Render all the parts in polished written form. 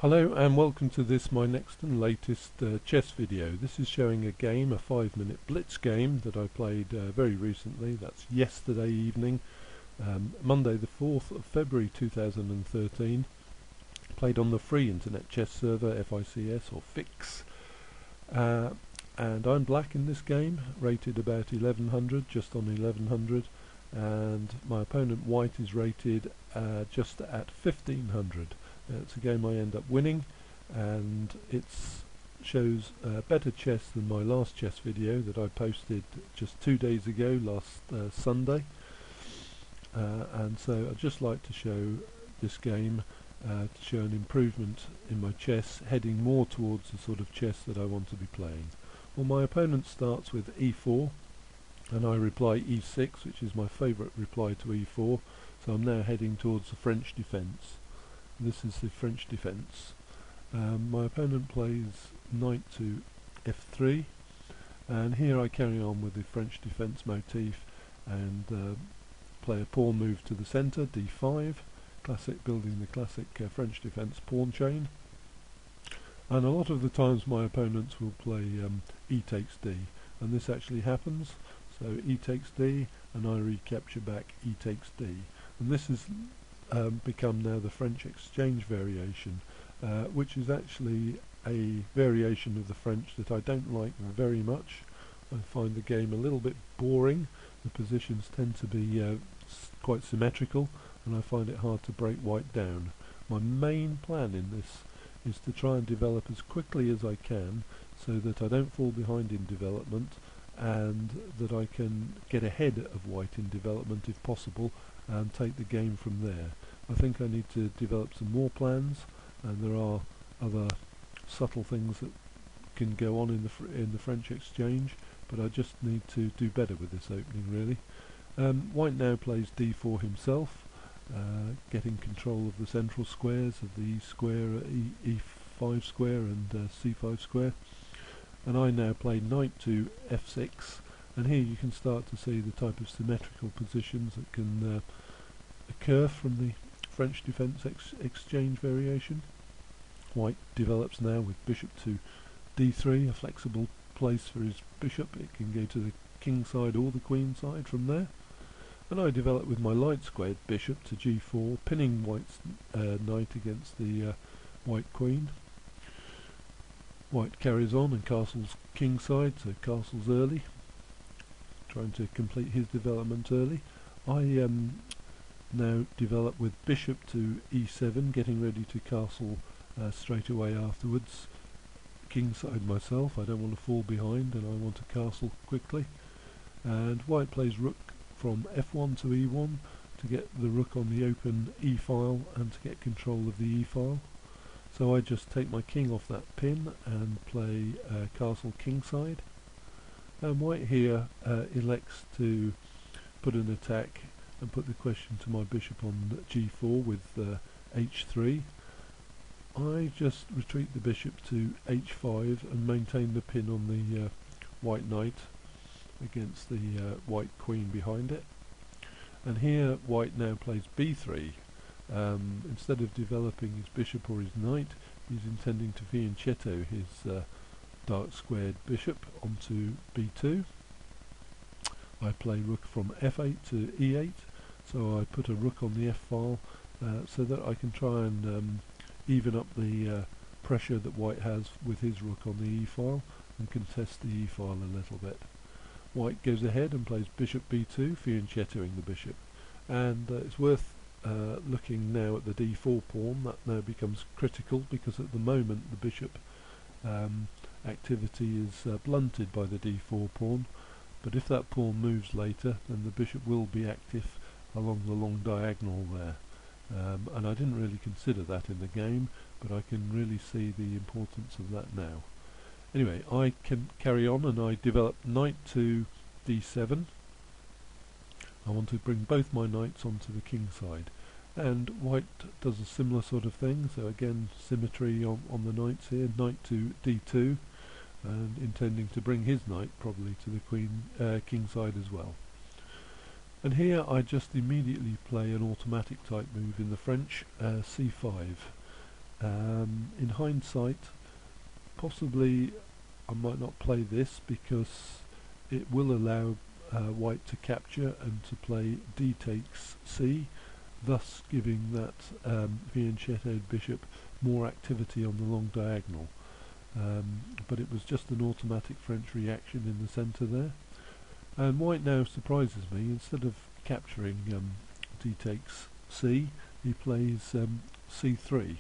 Hello and welcome to this, my next and latest chess video. This is showing a game, a 5-minute blitz game that I played very recently. That's yesterday evening, Monday the 4th of February 2013. Played on the free internet chess server FICS or FICS. And I'm black in this game, rated about 1100, just on 1100. And my opponent white is rated just at 1500. It's a game I end up winning, and it shows better chess than my last chess video that I posted just 2 days ago, last Sunday. And so I'd just like to show this game to show an improvement in my chess, heading more towards the sort of chess that I want to be playing. Well, my opponent starts with e4, and I reply e6, which is my favourite reply to e4, so I'm now heading towards the French defence. This is the French defence. My opponent plays knight to f3, and here I carry on with the French defence motif and play a pawn move to the centre, d5, building the classic French defence pawn chain. And a lot of the times my opponents will play e takes d, and this actually happens. So e takes d, and I recapture back e takes d, and this is become now the French exchange variation, which is actually a variation of the French that I don't like very much. I find the game a little bit boring. The positions tend to be quite symmetrical, and I find it hard to break white down. My main plan in this is to try and develop as quickly as I can so that I don't fall behind in development, and that I can get ahead of white in development if possible and take the game from there. I think I need to develop some more plans, and there are other subtle things that can go on in the French exchange, but I just need to do better with this opening, really. White now plays d4 himself, getting control of the central squares of the e square, e5 square and c5 square. And I now play knight to f6, and here you can start to see the type of symmetrical positions that can occur from the French defence exchange variation. White develops now with bishop to d3, a flexible place for his bishop. It can go to the king side or the queen side from there. And I develop with my light squared bishop to g4, pinning white's knight against the white queen. White carries on and castles king side, so castles early, trying to complete his development early. I now develop with bishop to e7, getting ready to castle straight away afterwards. King side myself, I don't want to fall behind and I want to castle quickly. And white plays rook from f1 to e1 to get the rook on the open e file and to get control of the e file. So I just take my king off that pin and play castle kingside. And white here elects to put an attack and put the question to my bishop on g4 with h3. I just retreat the bishop to h5 and maintain the pin on the white knight against the white queen behind it. And here white now plays b3. Instead of developing his bishop or his knight, he's intending to fianchetto his dark squared bishop onto b2. I play rook from f8 to e8, so I put a rook on the f file so that I can try and even up the pressure that white has with his rook on the e file and contest the e file a little bit. White goes ahead and plays bishop b2, fianchettoing the bishop, and it's worth looking now at the d4 pawn. That now becomes critical because at the moment the bishop activity is blunted by the d4 pawn, but if that pawn moves later then the bishop will be active along the long diagonal there, and I didn't really consider that in the game, but I can really see the importance of that now. Anyway, I can carry on and I develop knight to d7. I want to bring both my knights onto the king side, and white does a similar sort of thing, so again symmetry on the knights here, knight to d2, and intending to bring his knight probably to the queen king side as well. And here I just immediately play an automatic type move in the French, c5. In hindsight, possibly I might not play this because it will allow white to capture and to play d takes c, thus giving that fianchettoed bishop more activity on the long diagonal. But it was just an automatic French reaction in the centre there. And white now surprises me. Instead of capturing d takes c, he plays c3.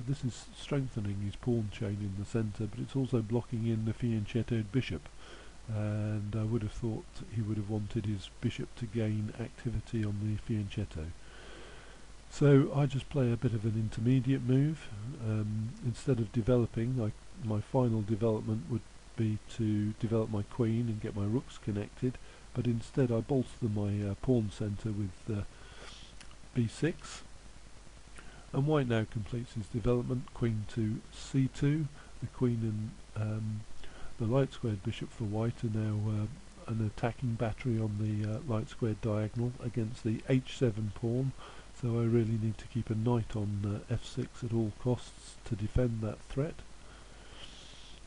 This is strengthening his pawn chain in the centre, but it's also blocking in the fianchettoed bishop, and I would have thought he would have wanted his bishop to gain activity on the fianchetto. So I just play a bit of an intermediate move. Instead of developing, my final development would be to develop my queen and get my rooks connected, but instead I bolster my pawn centre with b6, and white now completes his development. Queen to c2. The queen and the light squared bishop for white are now an attacking battery on the light squared diagonal against the h7 pawn, so I really need to keep a knight on f6 at all costs to defend that threat.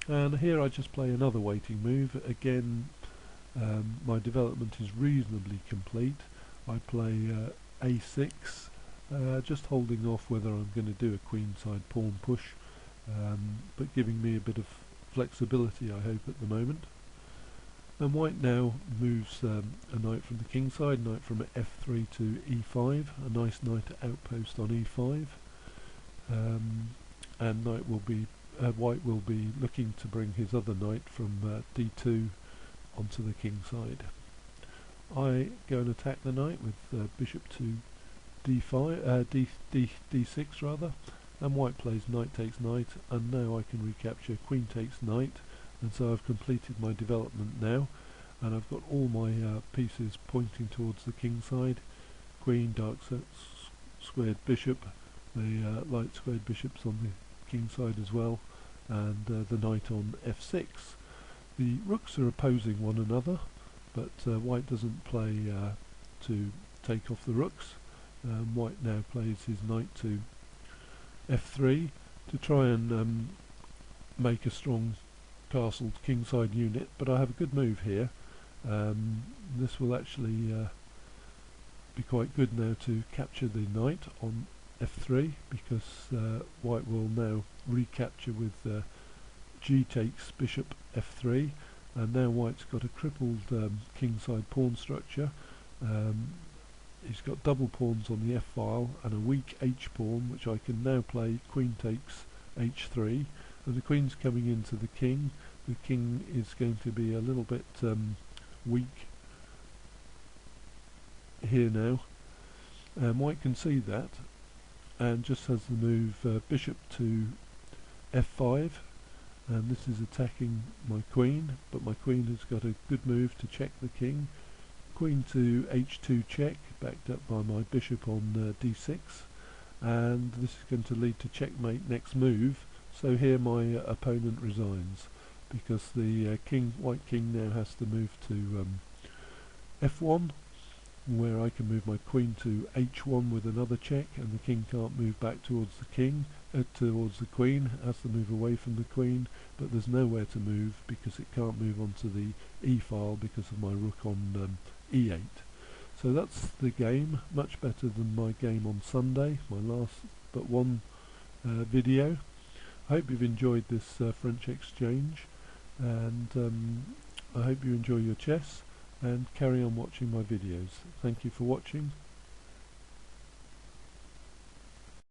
And here I just play another waiting move. Again, my development is reasonably complete. I play a6, just holding off whether I'm going to do a queenside pawn push, but giving me a bit of flexibility, I hope, at the moment. And white now moves a knight from the king side, knight from f3 to e5, a nice knight outpost on e5, and knight will be white will be looking to bring his other knight from d2 onto the king side. I go and attack the knight with bishop to d5, d6 rather, and white plays knight takes knight, and now I can recapture queen takes knight, and so I've completed my development now, and I've got all my pieces pointing towards the king side. Queen, dark squared bishop, the light squared bishops on the king side as well, and the knight on f6. The rooks are opposing one another, but white doesn't play to take off the rooks. White now plays his knight to f3 to try and make a strong castled kingside unit, but I have a good move here. This will actually be quite good now to capture the knight on f3, because white will now recapture with g takes bishop f3, and now white's got a crippled kingside pawn structure. He's got double pawns on the f-file and a weak h-pawn, which I can now play queen takes h3, and the queen's coming into the king. The king is going to be a little bit weak here now, and white can see that, and just has the move bishop to f5, and this is attacking my queen, but my queen has got a good move to check the king. Queen to h2 check, backed up by my bishop on d6, and this is going to lead to checkmate next move. So here my opponent resigns, because the white king now has to move to f1, where I can move my queen to h1 with another check, and the king can't move back towards the king, towards the queen, has to move away from the queen, but there's nowhere to move because it can't move onto the e-file because of my rook on e8. So that's the game, much better than my game on Sunday, my last but one video. I hope you've enjoyed this French exchange, and I hope you enjoy your chess and carry on watching my videos. Thank you for watching.